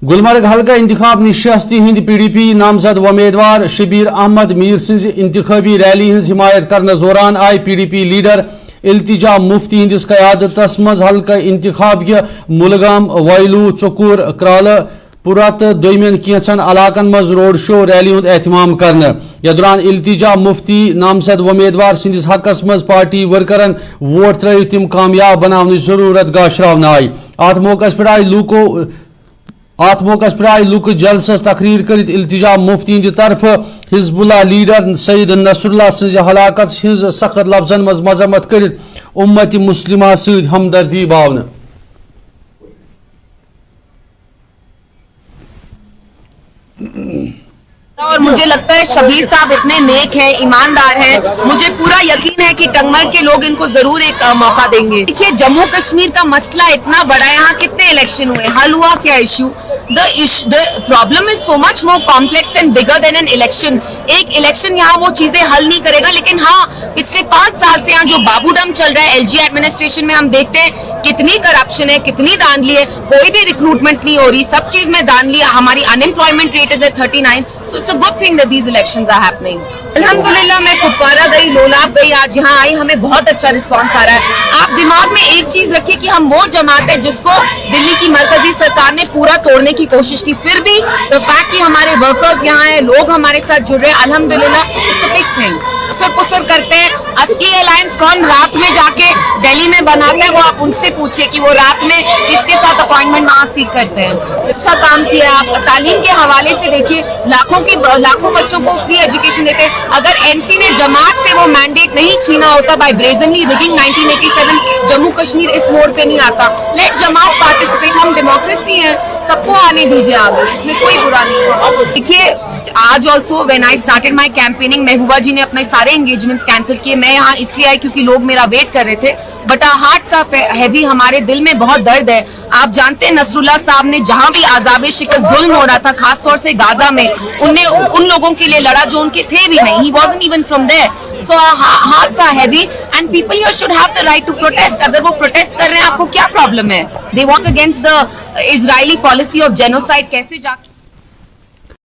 गुलमर्ग हल्का इंतखाब निशास्ती हिंद PDP नामजद उम्मीदवार शबीर अहमद मीर सिंह इंतखाबी रैली हज हिमायत करने दौरान आय PDP लीडर इल्तिजा मुफ्ती हंदिस क़यादतस मज हल्का इंतखाब के मुलगाम वैलू चुकूर क्राल पुरा तो दोमेन कैंचन इलाकन मज रोड शो रैली हुंद एहतमाम करने यह दौरान इल्तिजा मुफ्ती नामजद उम्मीदवार सिंदिस हकस मज पार्टी वर्करन वोट त्रो तिम कामयाब बनाने जरूरत गाशरावन आय अत मौके पर आय लुक जलसस तकरीर कर इल्तिजा मुफ्ती हंद तरफ हिजबुल्लाह लीडर सईद नसरुल्लाह सज हलाकत हज सख्त लफ्जन मज मजम्मत कर उम्मत मुस्लिमा सद हमदर्दी बावन। और मुझे लगता है शबीर साहब इतने नेक हैं, ईमानदार हैं, मुझे पूरा यकीन है कि टंगमर के लोग इनको जरूर एक मौका देंगे। देखिए जम्मू कश्मीर का मसला इतना बड़ा है, यहाँ कितने इलेक्शन हुए, हल हुआ क्या issue? The problem is so much more complex and bigger than an election. एक इलेक्शन यहाँ वो चीजें हल नहीं करेगा, लेकिन हाँ पिछले 5 साल से यहाँ जो बाबूडम चल रहा है LG एडमिनिस्ट्रेशन में, हम देखते हैं कितनी करप्शन है, कितनी दांधली है, कोई भी रिक्रूटमेंट नहीं हो रही, सब चीज में दांधली, हमारी unemployment rate is at 39. So it's a good thing that these elections are happening. अल्हम्दुलिल्लाह मैं कुपवारा गई, लोलाब गई, आज यहाँ आई, हमें बहुत अच्छा रिस्पांस आ रहा है। आप दिमाग में एक चीज रखिए कि हम वो जमात है जिसको दिल्ली की मरकजी सरकार ने पूरा तोड़ने की कोशिश की, फिर भी द फैक्ट कि हमारे वर्कर्स यहाँ हैं, लोग हमारे साथ जुड़ रहे हैं, अल्हम्दुलिल्लाह इट्स अ बिग थिंग। पुसर करते हैं, असली अलायंस कौन रात में जाके दिल्ली में बनाता है, वो आप उनसे पूछिए कि वो रात में किसके साथ अपॉइंटमेंट वहाँ सीख करते हैं। अच्छा काम किया आप, तालीम के हवाले से देखिए लाखों बच्चों को फ्री एजुकेशन देते हैं। अगर NC ने जमात से वो मैंडेट नहीं छीना होता by brazenly rigging 1987, Jammu Kashmir इस मोड़ पे नहीं आता। लेट जमात पार्टिसिपेट, हम डेमोक्रेसी है, सबको आने दीजिए आगे, इसमें कोई बुरा नहीं है। देखिए आज also when I started my campaigning, Mehbooba ji ने अपने सारे एंगेजमेंट्स कैंसिल किए, मैं यहाँ इसलिए आई क्योंकि लोग मेरा वेट कर रहे थे, but our hearts are heavy, हमारे दिल में बहुत दर्द है। आप जानते हैं नसरुल्लाह साहब ने जहाँ भी आज़ाब शिकस्त जुल्म हो रहा था, खासतौर से गाजा में, उनने उन लोगों के लिए लड़ा जो उनके थे भी नहीं, he wasn't even from there. So our hearts are heavy and people here should have the right to protest. अगर वो प्रोटेस्ट कर रहे हैं, आपको क्या प्रॉब्लम है? They walk against the Israeli policy of genocide, कैसे जाके